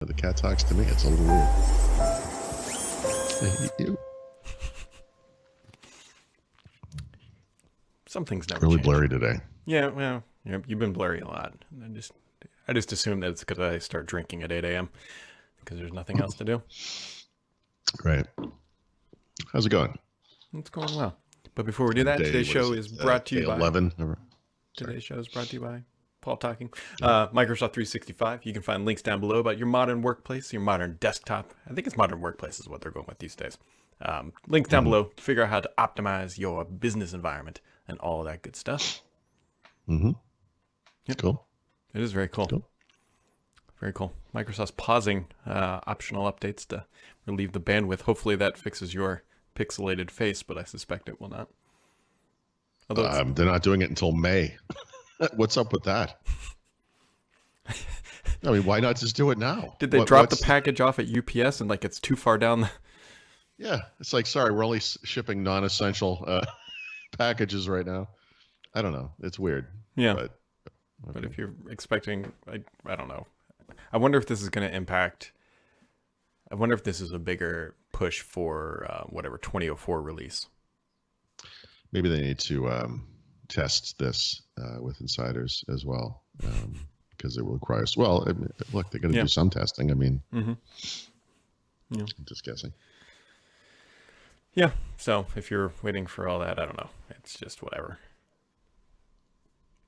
The cat talks to me. It's a little weird. I hate you. Some things never Really change. blurry today. Yeah, well, you've been blurry a lot. I just assume that it's because I start drinking at 8 a.m. because there's nothing else to do. Right. How's it going? It's going well. But before we do that, today's show is brought to you day by 11. Today's show is brought to you by Paul Talking. Microsoft 365. You can find links down below about your modern workplace, your modern desktop. I think it's modern workplace is what they're going with these days. Links down below to figure out how to optimize your business environment and all of that good stuff. Mm-hmm. Yep. Cool. It is very cool. Very cool. Microsoft's pausing optional updates to relieve the bandwidth. Hopefully that fixes your pixelated face, but I suspect it will not. Although They're not doing it until May. What's up with that? I mean, why not just do it now? did they drop the package off at UPS and like it's too far down the... Yeah, it's like, sorry, we're only shipping non-essential packages right now. I don't know. It's weird. Yeah. But if you're expecting, I don't know. I wonder if this is going to impact... I wonder if this is a bigger push for whatever 2004 release. Maybe they need to test this with insiders as well, because it will require. Well, I mean, look, they're going to do some testing. I mean, I'm just guessing. Yeah. So if you're waiting for all that, I don't know. It's just whatever.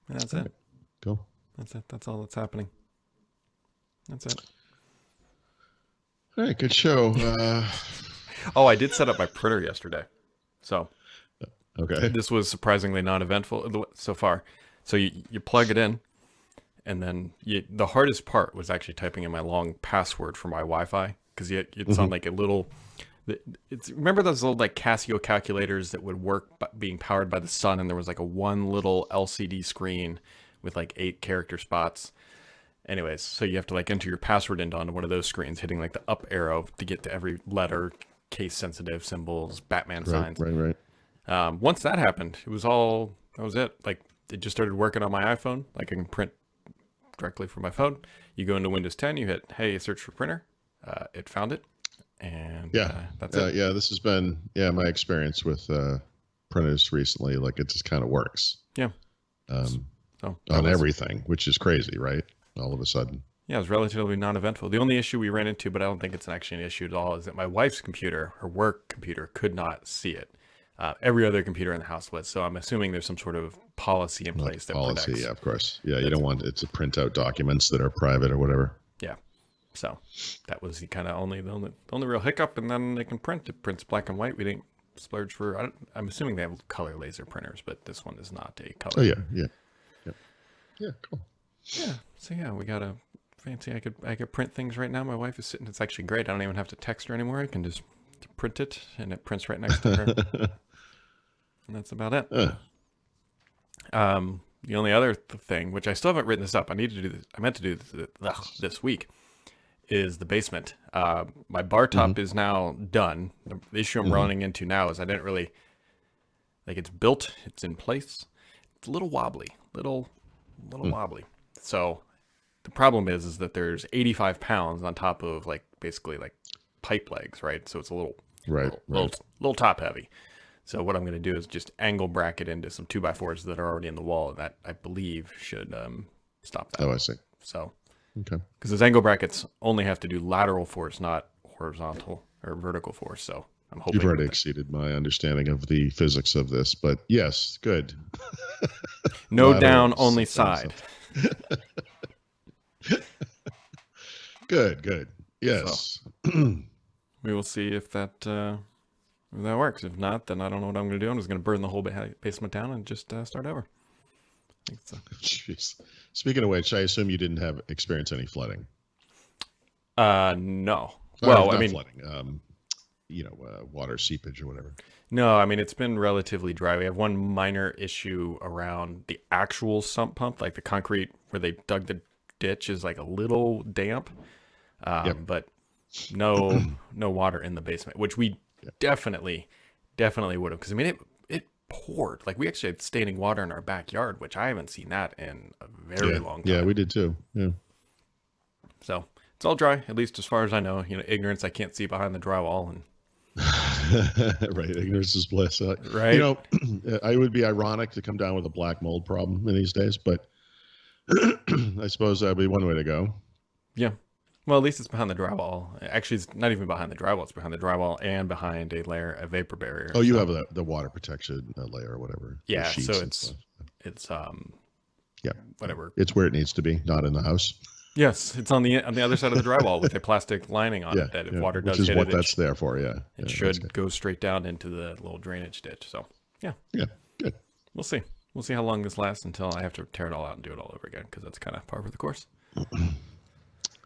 And that's it. Cool. That's it. That's all that's happening. That's it. All right, good show. Oh, I did set up my printer yesterday. So okay. This was surprisingly non-eventful so far. So you plug it in, and then the hardest part was actually typing in my long password for my Wi-Fi, because it's on like a little... remember those old like Casio calculators that would work being powered by the sun, and there was like a one little LCD screen with like 8 character spots. Anyways, so you have to like enter your password into onto one of those screens, hitting like the up arrow to get to every letter, case sensitive symbols, Batman signs. Right. Once that happened, that was it. Like it just started working on my iPhone. Like I can print directly from my phone. You go into Windows 10, you hit, hey, search for printer. It found it. And that's it. Yeah, this has been my experience with printers recently. Like it just kind of works. Yeah. On everything, which is crazy, right? All of a sudden. Yeah, it was relatively non-eventful. The only issue we ran into, but I don't think it's actually an issue at all, is that my wife's computer, her work computer, could not see it. Every other computer in the house was. So I'm assuming there's some sort of policy in place that protects. Yeah, of course. Yeah, you don't want it to print out documents that are private or whatever. Yeah. So that was the kind of only real hiccup. And then they can print. It prints black and white. We didn't splurge for... I'm assuming they have color laser printers, but this one is not a color. Oh, yeah. Yeah, cool. Yeah. So yeah, we got a fancy... I could print things right now. My wife is sitting... It's actually great. I don't even have to text her anymore. I can just print it, and it prints right next to her. And that's about it. The only other thing, which I still haven't written this up, I need to do this. I meant to do this week, is the basement. My bar top is now done. The issue I'm running into now is I didn't really like. It's built. It's in place. It's a little wobbly. Little wobbly. So the problem is that there's 85 pounds on top of like basically like pipe legs, right? So it's a little little top heavy. So what I'm going to do is just angle bracket into some 2x4s that are already in the wall, and that I believe should stop that. Oh, I see. So, okay, because those angle brackets only have to do lateral force, not horizontal or vertical force. So I'm hoping you've already exceeded my understanding of the physics of this, but yes, good. No down, only side. Good. Yes. So, we will see if that works. If not, then I don't know what I'm going to do. I'm just going to burn the whole basement down and just start over. Jeez. Speaking of which, I assume you didn't have experience any flooding. No. Well, I mean, flooding. Water seepage or whatever. No, I mean, it's been relatively dry. We have one minor issue around the actual sump pump, like the concrete where they dug the ditch is like a little damp, but no water in the basement, which we definitely would have. Because I mean, it poured. Like we actually had standing water in our backyard, which I haven't seen that in a very long time. Yeah, we did too. Yeah. So It's all dry, at least as far as I know. Ignorance I can't see behind the drywall, and Right, ignorance is bliss. You right. know, I would be ironic to come down with a black mold problem in these days, but I suppose that'd be one way to go. Yeah. Well, at least it's behind the drywall. Actually, it's not even behind the drywall. It's behind the drywall and behind a vapor barrier. Oh, you have the water protection layer or whatever. The Yeah. sheets So and it's stuff. it's Yeah, whatever. it's where it needs to be, not in the house. Yes, it's on the other side of the drywall with a plastic lining on Yeah, it that if yeah, water which does is hit what it, that's there for. Yeah, it yeah, should go straight down into the little drainage ditch. So yeah, yeah, good. we'll see. We'll see how long this lasts until I have to tear it all out and do it all over again, because that's kind of par for the course. All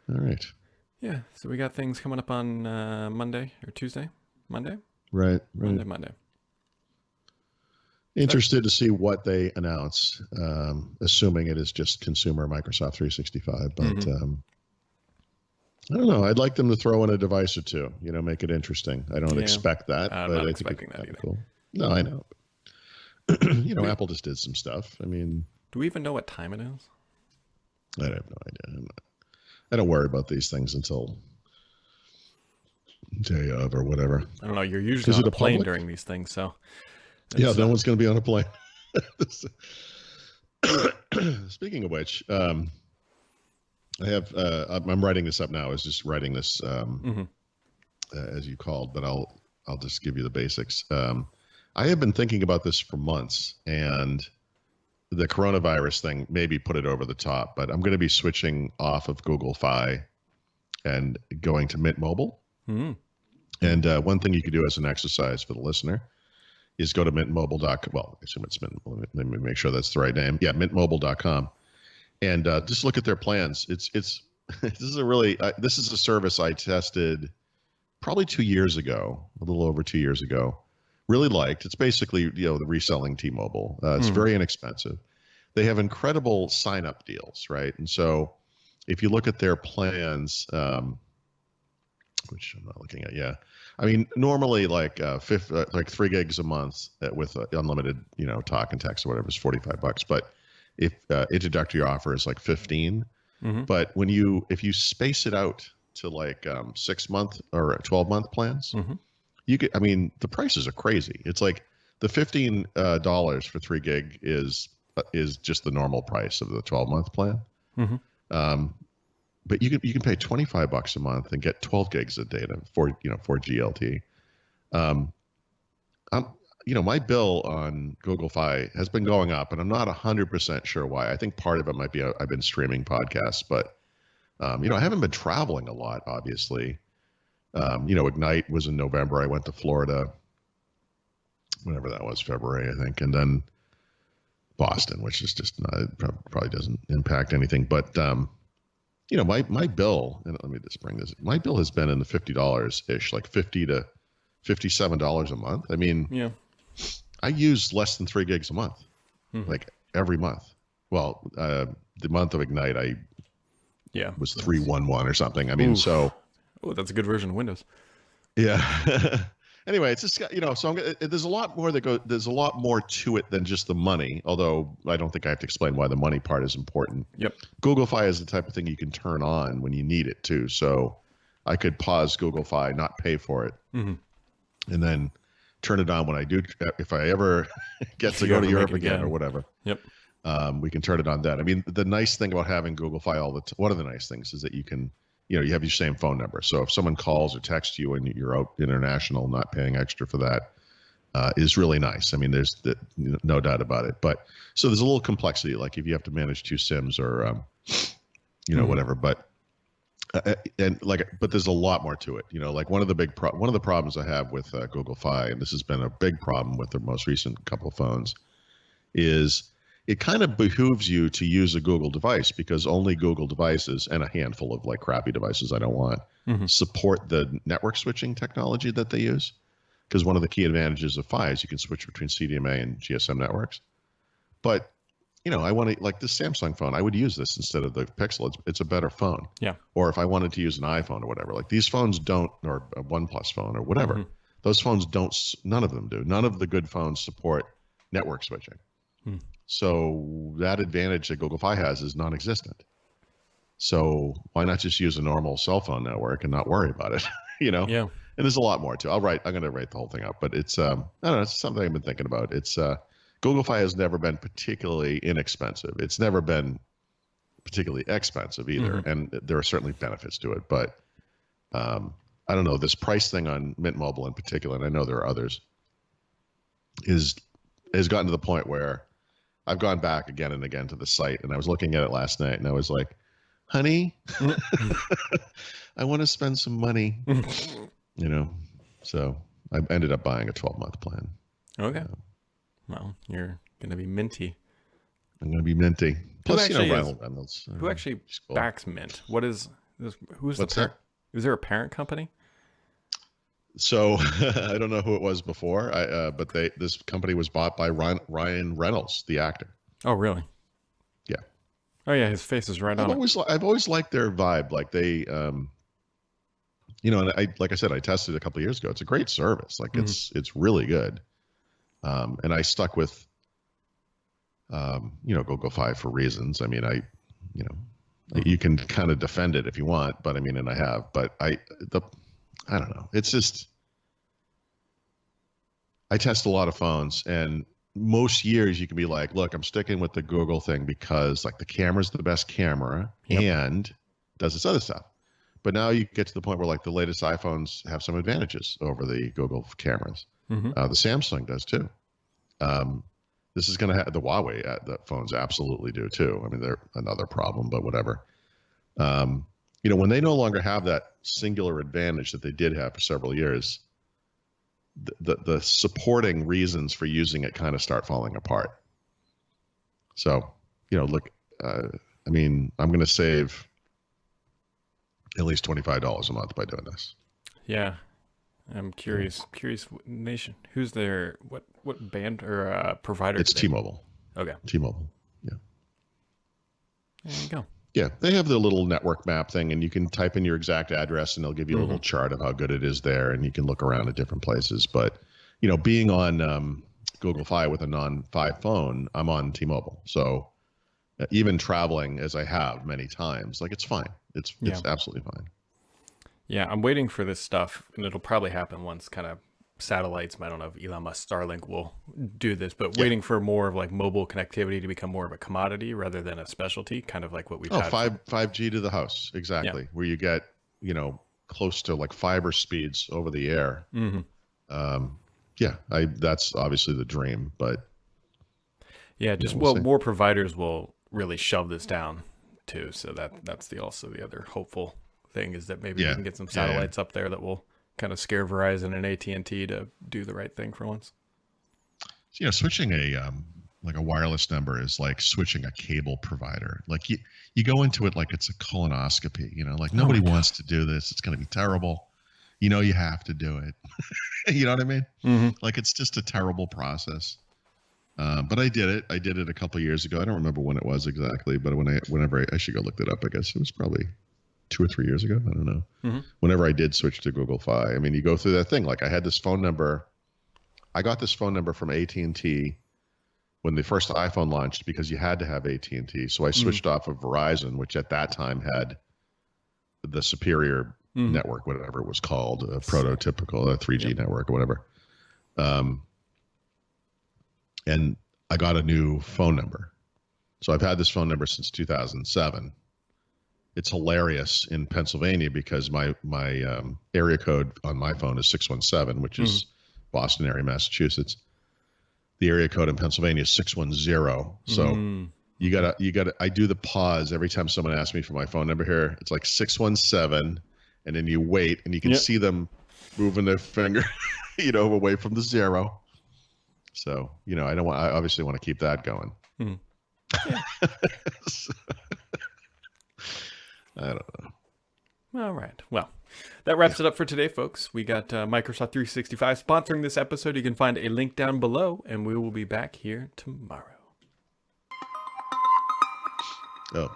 right. Yeah. So we got things coming up on Monday or Tuesday. Monday. Right. Monday. Interested to see what they announce, assuming it is just consumer Microsoft 365. But I don't know. I'd like them to throw in a device or two. Make it interesting. I don't expect that, I'm but not I expecting think that either. cool. No, I know. Apple just did some stuff. I mean, Do we even know what time it is? I have no idea. I don't worry about these things until day of or whatever. I don't know. You're usually on a plane during these things, so Yeah, no one's going to be on a plane. Speaking of which, I have I'm writing this up now. I was just writing this as you called, but I'll just give you the basics. I have been thinking about this for months, and the coronavirus thing maybe put it over the top, but I'm going to be switching off of Google Fi and going to Mint Mobile. Mm-hmm. And one thing you can do as an exercise for the listener is go to mintmobile.com. Well, I assume it's Mint. Let me make sure that's the right name. Yeah, mintmobile.com, and just look at their plans. It's this is this is a service I tested probably 2 years ago, a little over 2 years ago. Really liked. It's basically the reselling T-Mobile. It's very inexpensive. They have incredible sign-up deals, right? And so if you look at their plans, which I'm not looking at, yeah. I mean, normally like 3 gigs a month with unlimited, talk and text or whatever is $45. But if introductory offer is like 15, but if you space it out to like 6 month or 12-month plans, the prices are crazy. It's like the $15 for 3 gig is just the normal price of the 12-month plan. But you can pay $25 a month and get 12 gigs of data for GLT. My bill on Google Fi has been going up, and I'm not 100% sure why. I think part of it might be I've been streaming podcasts, but I haven't been traveling a lot, obviously. Ignite was in November. I went to Florida, whenever that was, February, I think, and then Boston, which is just probably doesn't impact anything. But my bill, and let me just bring this. My bill has been in the $50 ish, like $50 to $57 a month. I mean, yeah, I use less than 3 gigs a month, like every month. Well, the month of Ignite, I was 311 or something. I mean, Oof. so. Oh, that's a good version of Windows. Yeah. Anyway, it's just so there's a lot more there's a lot more to it than just the money. Although I don't think I have to explain why the money part is important. Yep. Google Fi is the type of thing you can turn on when you need it too. So I could pause Google Fi, not pay for it, and then turn it on when I do. If I ever get to go to Europe again or whatever. Yep. We can turn it on then. I mean, the nice thing about having Google Fi one of the nice things is that you can. You have your same phone number. So if someone calls or texts you and you're out international, not paying extra for that is really nice. I mean, there's no doubt about it. But so there's a little complexity, like if you have to manage 2 SIMs or, whatever. But but there's a lot more to it. Like one of the problems I have with Google Fi, and this has been a big problem with the most recent couple of phones, is it kind of behooves you to use a Google device because only Google devices and a handful of like crappy devices I don't want support the network switching technology that they use. Because one of the key advantages of Fi is you can switch between CDMA and GSM networks. But, I want to, like this Samsung phone, I would use this instead of the Pixel. It's a better phone. Yeah. Or if I wanted to use an iPhone or whatever, like these phones don't, or a OnePlus phone or whatever, those phones don't, none of them do. None of the good phones support network switching. So that advantage that Google Fi has is non-existent. So why not just use a normal cell phone network and not worry about it? you know. Yeah. And there's a lot more too. I'm going to write the whole thing up, but it's I don't know. It's something I've been thinking about. It's Google Fi has never been particularly inexpensive. It's never been particularly expensive either, and there are certainly benefits to it. But I don't know, this price thing on Mint Mobile in particular, and I know there are others, has gotten to the point where I've gone back again and again to the site, and I was looking at it last night, and I was like, honey, I want to spend some money, So I ended up buying a 12-month plan. Okay. Well, you're going to be minty. I'm going to be minty. Plus, Ryan Reynolds. Who actually backs Mint? Who's What's the that? Is there a parent company? So I don't know who it was before, but this company was bought by Ryan Reynolds, the actor. Oh, really? Yeah. Oh, yeah. His face is right on it. I've always liked their vibe. Like they, and like I said, I tested it a couple of years ago. It's a great service. Like it's really good. And I stuck with, Google Fi for reasons. I mean, you can kind of defend it if you want, but I mean, and I have, but I don't know. It's just, I test a lot of phones, and most years you can be like, look, I'm sticking with the Google thing because like the camera's the best camera and does this other stuff. But now you get to the point where like the latest iPhones have some advantages over the Google cameras. The Samsung does too. This is going to have the Huawei the phones absolutely do too. I mean, they're another problem, but whatever. When they no longer have that singular advantage that they did have for several years, the supporting reasons for using it kind of start falling apart. So, look, I mean, I'm going to save at least $25 a month by doing this. Yeah. I'm curious nation. Who's their, what band or provider? It's T-Mobile. Okay. T-Mobile. Yeah. There you go. Yeah, they have the little network map thing, and you can type in your exact address, and they'll give you a little chart of how good it is there, and you can look around at different places. But, being on Google Fi with a non-Fi phone, I'm on T-Mobile. So even traveling, as I have many times, like it's fine. It's absolutely fine. Yeah, I'm waiting for this stuff, and it'll probably happen once kind of satellites, I don't know if Elon Musk Starlink will do this, but waiting for more of like mobile connectivity to become more of a commodity rather than a specialty, kind of like what we've had. 5G to the house, exactly, where you get, close to like fiber speeds over the air. That's obviously the dream, but more providers will really shove this down too. So that's also the other hopeful thing is that maybe we can get some satellites up there that will kind of scare Verizon and AT&T to do the right thing for once. Switching a wireless number is like switching a cable provider. Like you go into it like it's a colonoscopy, like nobody wants to do this. It's going to be terrible. You have to do it. You know what I mean? Like it's just a terrible process. But I did it. I did it a couple of years ago. I don't remember when it was exactly, but whenever I should go look it up, I guess it was probably 2 or 3 years ago. I don't know. Whenever I did switch to Google Fi, I mean, you go through that thing. Like I had this phone number. I got this phone number from AT&T when the first iPhone launched because you had to have AT&T. So I switched off of Verizon, which at that time had the superior network, whatever it was called, a prototypical 3G network or whatever. And I got a new phone number. So I've had this phone number since 2007. It's hilarious in Pennsylvania because my area code on my phone is 617, which is Boston area, Massachusetts. The area code in Pennsylvania is 610. So you gotta. I do the pause every time someone asks me for my phone number here. It's like 617, and then you wait, and you can see them moving their finger, away from the zero. So I obviously want to keep that going. I don't know. All right. Well, that wraps it up for today, folks. We got Microsoft 365 sponsoring this episode. You can find a link down below, and we will be back here tomorrow. Oh.